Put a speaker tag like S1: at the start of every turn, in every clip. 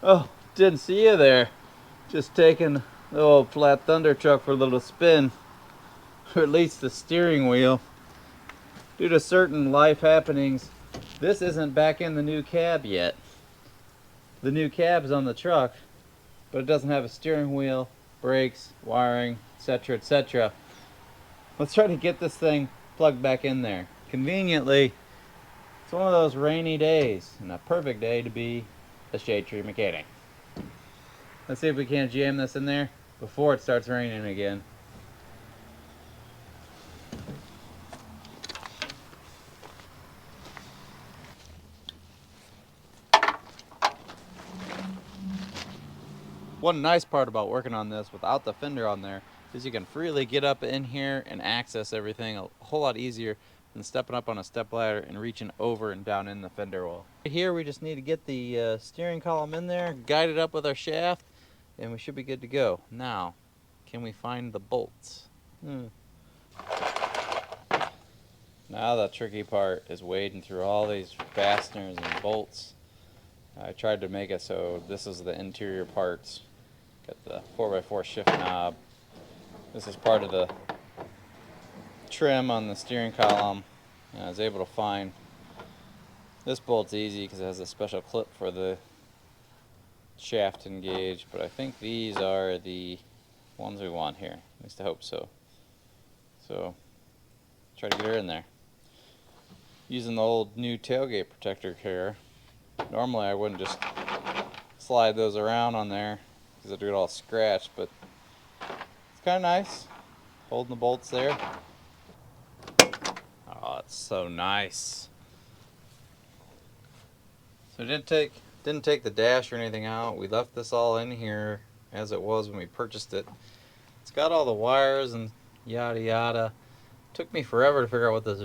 S1: Oh, didn't see you there. Just taking the old flat thunder truck for a little spin. Or at least the steering wheel. Due to certain life happenings, this isn't back in the new cab yet. The new cab's on the truck, but it doesn't have a steering wheel, brakes, wiring, etc., etc. Let's try to get this thing plugged back in there. Conveniently, it's one of those rainy days, and a perfect day to be a shade tree mechanic. Let's see if we can't jam this in there before it starts raining again. One nice part about working on this without the fender on there is you can freely get up in here and access everything a whole lot easier than stepping up on a step ladder and reaching over and down in the fender well. Here we just need to get the steering column in there, guide it up with our shaft, and we should be good to go. Now, can we find the bolts? Now the tricky part is wading through all these fasteners and bolts. I tried to make it so this is the interior parts. Got the 4x4 shift knob. This is part of the trim on the steering column. And I was able to find this bolt's easy because it has a special clip for the shaft to engage, but I think these are the ones we want here. At least I hope so. So try to get her in there. Using the old new tailgate protector here. Normally I wouldn't just slide those around on there because I'd get all scratched, but it's kind of nice holding the bolts there. Oh, it's so nice. So didn't take the dash or anything out. We left this all in here as it was when we purchased it. It's got all the wires and yada yada. Took me forever to figure out what this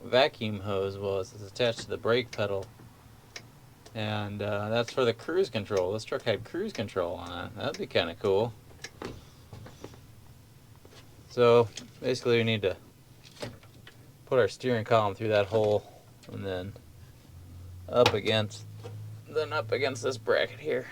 S1: vacuum hose was. It's attached to the brake pedal. And that's for the cruise control. This truck had cruise control on it. That'd be kind of cool. So basically we need to put our steering column through that hole and then up against this bracket here.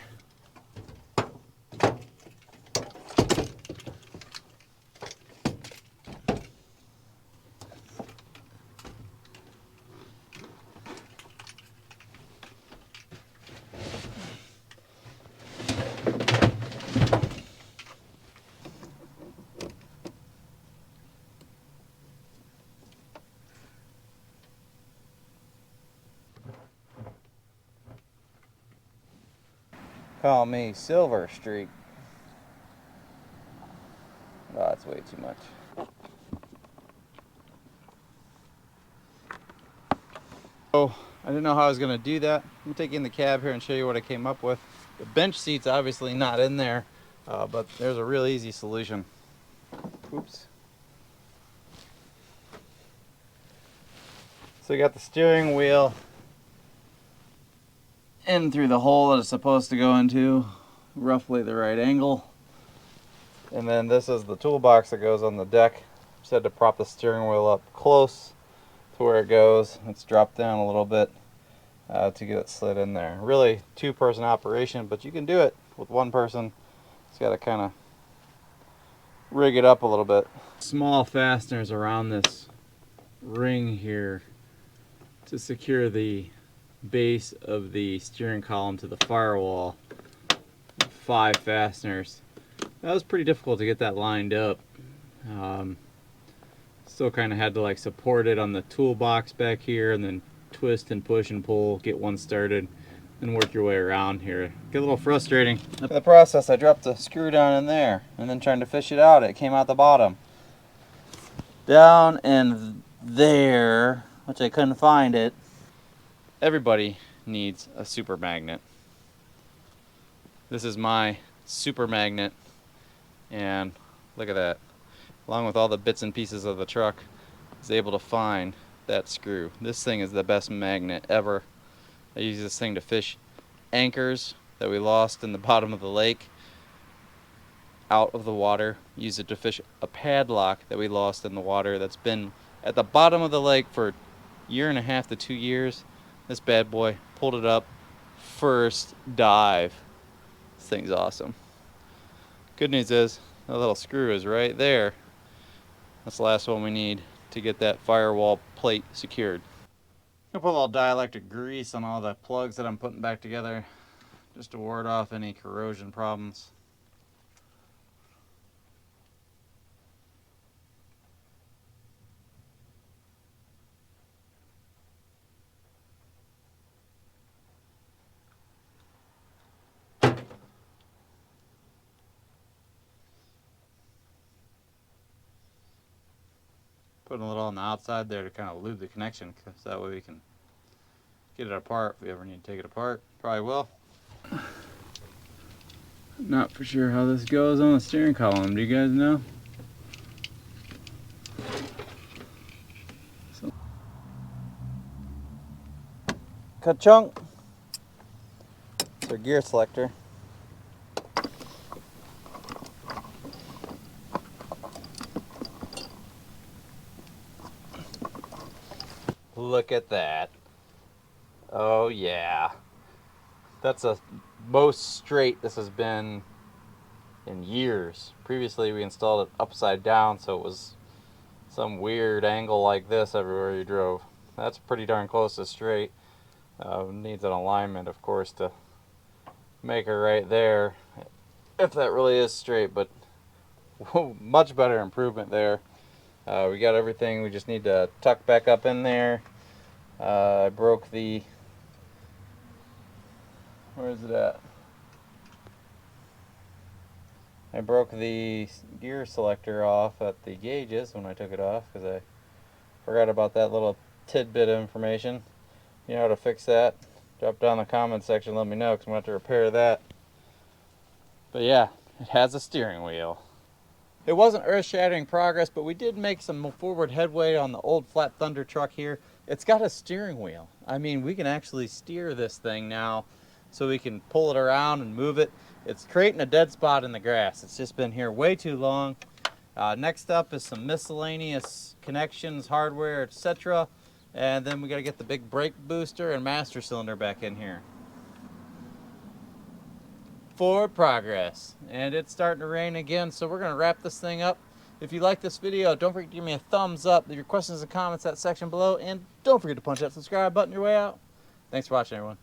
S1: Call me Silver Streak. Oh, that's way too much. So I didn't know how I was going to do that. I'm going to take you in the cab here and show you what I came up with. The bench seat's obviously not in there, but there's a real easy solution. Oops. So you got the steering wheel in through the hole that it's supposed to go into, roughly the right angle. And then this is the toolbox that goes on the deck. Just had to prop the steering wheel up close to where it goes. It's dropped down a little bit to get it slid in there. Really two-person operation, but you can do it with one person. Just got to kind of rig it up a little bit. Small fasteners around this ring here to secure the base of the steering column to the firewall. 5 fasteners. That was pretty difficult to get that lined up. Still kind of had to like support it on the toolbox back here and then twist and push and pull, get one started, and work your way around here. Get a little frustrating. In the process, I dropped the screw down in there and then trying to fish it out, it came out the bottom. Down in there, which I couldn't find it. Everybody needs a super magnet. This is my super magnet, and look at that. Along with all the bits and pieces of the truck, I was able to find that screw. This thing is the best magnet ever. I use this thing to fish anchors that we lost in the bottom of the lake out of the water. Use it to fish a padlock that we lost in the water that's been at the bottom of the lake for a year and a half to 2 years. This bad boy pulled it up first dive. This thing's awesome. Good news is that little screw is right there. That's the last one we need to get that firewall plate secured. I'm gonna put a little dielectric grease on all the plugs that I'm putting back together just to ward off any corrosion problems. Putting a little on the outside there to kind of lube the connection, so that way we can get it apart if we ever need to take it apart. Probably will. Not for sure how this goes on the steering column. Do you guys know? Ka-chunk! It's our gear selector. Look at that. Oh yeah. That's the most straight this has been in years. Previously we installed it upside down, so it was some weird angle like this everywhere you drove. That's pretty darn close to straight. Needs an alignment, of course, to make it right there, if that really is straight, but much better improvement there. We got everything. We just need to tuck back up in there. I broke the, where is it at? I broke the gear selector off at the gauges when I took it off because I forgot about that little tidbit of information. You know how to fix that? Drop down in the comments section, let me know, because I'm going to have to repair that. But yeah, it has a steering wheel. It wasn't earth-shattering progress, but we did make some forward headway on the old Flat Thunder truck here. It's got a steering wheel. I mean, we can actually steer this thing now, so we can pull it around and move it. It's creating a dead spot in the grass. It's just been here way too long. Next up is some miscellaneous connections, hardware, etc. And then we got to get the big brake booster and master cylinder back in here. Forward progress. And it's starting to rain again, so we're going to wrap this thing up. If you like this video, don't forget to give me a thumbs up. Leave your questions and comments in that section below. And don't forget to punch that subscribe button your way out. Thanks for watching, everyone.